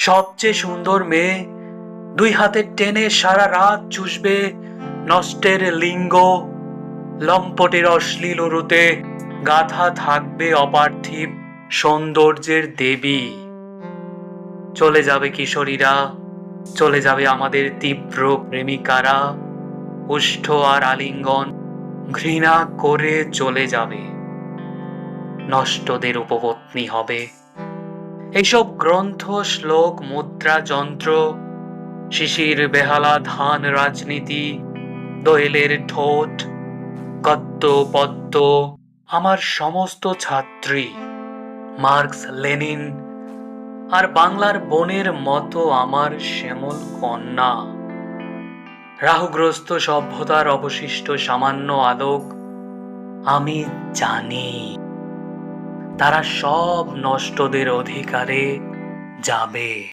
সবচেয়ে সুন্দর মেয়ে দুই হাতে টেনে সারা রাত চুষবে নষ্টের লিঙ্গ, লম্পটের অশ্লীল উরুতে গাথা থাকবে অপার্থিব সৌন্দর্যের দেবী। চলে যাবে কিশোরীরা, চলে যাবে আমাদের তীব্র প্রেমিকারা, উষ্ঠ আর আলিঙ্গন ঘৃণা করে চলে যাবে, নষ্টদের উপপত্নী হবে। এইসব গ্রন্থ, শ্লোক, মুদ্রা, যন্ত্র, শিশির বেহালা ধান রাজনীতি, দোয়েলের ঠোঁট, গদ্য পদ্য আমার সমস্ত ছাত্রী, মার্কস, লেনিন আর বাংলার বনের মতো আমার শ্যামল কন্যা। রাহুগ্রস্ত সভ্যতার অবশিষ্ট সামান্য আলোক, আমি জানি তারা সব নষ্টদের অধিকারে যাবে।